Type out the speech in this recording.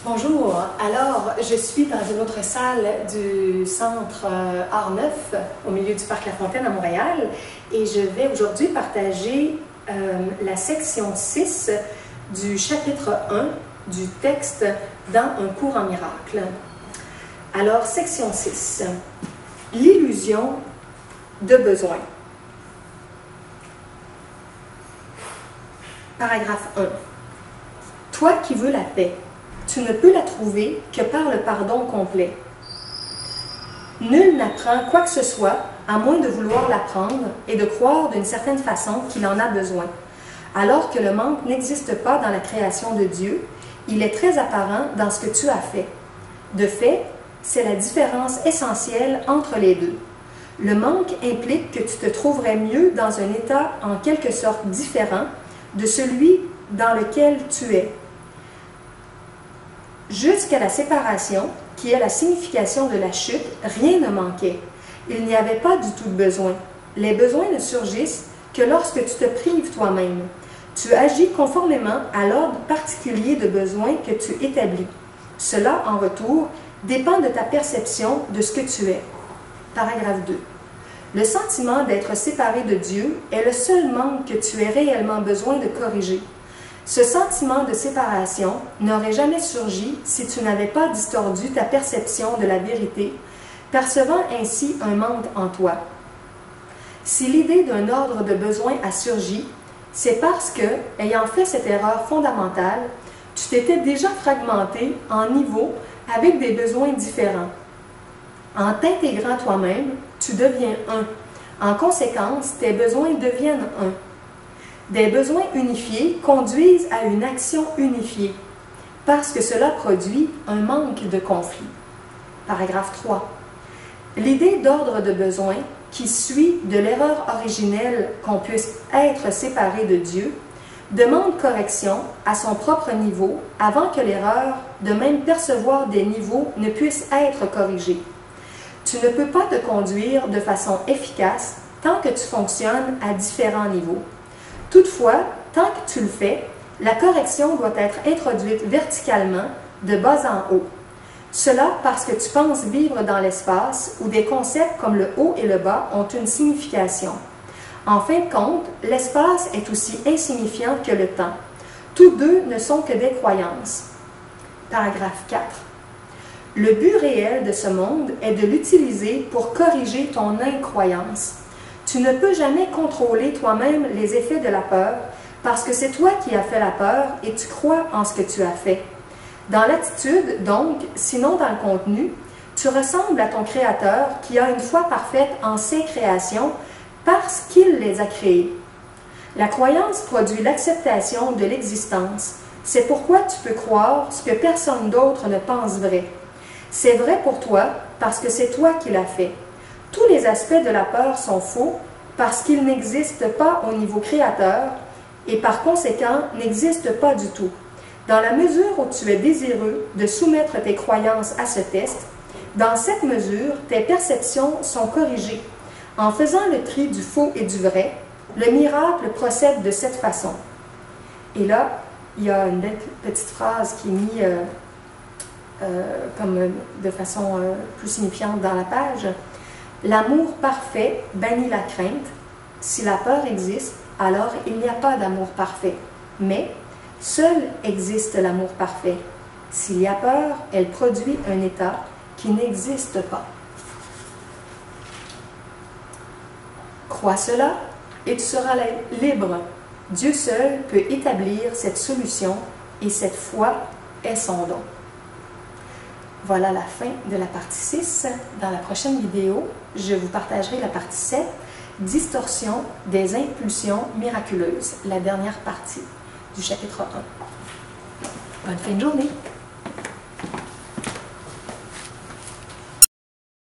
Bonjour, alors je suis dans une autre salle du centre Art Neuf au milieu du parc La Fontaine à Montréal et je vais aujourd'hui partager la section 6 du chapitre 1 du texte Dans un cours en miracle. Alors, section 6, l'illusion de besoin. Paragraphe 1. Toi qui veux la paix, tu ne peux la trouver que par le pardon complet. Nul n'apprend quoi que ce soit à moins de vouloir l'apprendre et de croire d'une certaine façon qu'il en a besoin. Alors que le manque n'existe pas dans la création de Dieu, il est très apparent dans ce que tu as fait. De fait, c'est la différence essentielle entre les deux. Le manque implique que tu te trouverais mieux dans un état en quelque sorte différent de celui dans lequel tu es. Jusqu'à la séparation, qui est la signification de la chute, rien ne manquait. Il n'y avait pas du tout de besoin. Les besoins ne surgissent que lorsque tu te prives toi-même. Tu agis conformément à l'ordre particulier de besoins que tu établis. Cela, en retour, dépend de ta perception de ce que tu es. Paragraphe 2. Le sentiment d'être séparé de Dieu est le seul manque que tu aies réellement besoin de corriger. Ce sentiment de séparation n'aurait jamais surgi si tu n'avais pas distordu ta perception de la vérité, percevant ainsi un manque en toi. Si l'idée d'un ordre de besoin a surgi, c'est parce que, ayant fait cette erreur fondamentale, tu t'étais déjà fragmenté en niveaux avec des besoins différents. En t'intégrant toi-même, tu deviens un. En conséquence, tes besoins deviennent un. Des besoins unifiés conduisent à une action unifiée, parce que cela produit un manque de conflit. Paragraphe 3. L'idée d'ordre de besoin, qui suit de l'erreur originelle qu'on puisse être séparé de Dieu, demande correction à son propre niveau avant que l'erreur de même percevoir des niveaux ne puisse être corrigée. Tu ne peux pas te conduire de façon efficace tant que tu fonctionnes à différents niveaux. Toutefois, tant que tu le fais, la correction doit être introduite verticalement, de bas en haut. Cela parce que tu penses vivre dans l'espace où des concepts comme le haut et le bas ont une signification. En fin de compte, l'espace est aussi insignifiant que le temps. Tous deux ne sont que des croyances. Paragraphe 4. Le but réel de ce monde est de l'utiliser pour corriger ton incroyance. Tu ne peux jamais contrôler toi-même les effets de la peur parce que c'est toi qui as fait la peur et tu crois en ce que tu as fait. Dans l'attitude, donc, sinon dans le contenu, tu ressembles à ton Créateur qui a une foi parfaite en ses créations parce qu'il les a créées. La croyance produit l'acceptation de l'existence. C'est pourquoi tu peux croire ce que personne d'autre ne pense vrai. C'est vrai pour toi parce que c'est toi qui l'as fait. Tous les aspects de la peur sont faux parce qu'ils n'existent pas au niveau créateur et par conséquent n'existent pas du tout. Dans la mesure où tu es désireux de soumettre tes croyances à ce test, dans cette mesure, tes perceptions sont corrigées. En faisant le tri du faux et du vrai, le miracle procède de cette façon. Et là, il y a une belle petite phrase qui est mise comme de façon plus signifiante dans la page. L'amour parfait bannit la crainte. Si la peur existe, alors il n'y a pas d'amour parfait. Mais seul existe l'amour parfait. S'il y a peur, elle produit un état qui n'existe pas. Crois cela et tu seras libre. Dieu seul peut établir cette solution et cette foi est son don. Voilà la fin de la partie 6. Dans la prochaine vidéo, je vous partagerai la partie 7, distorsion des impulsions miraculeuses, la dernière partie du chapitre 1. Bonne fin de journée!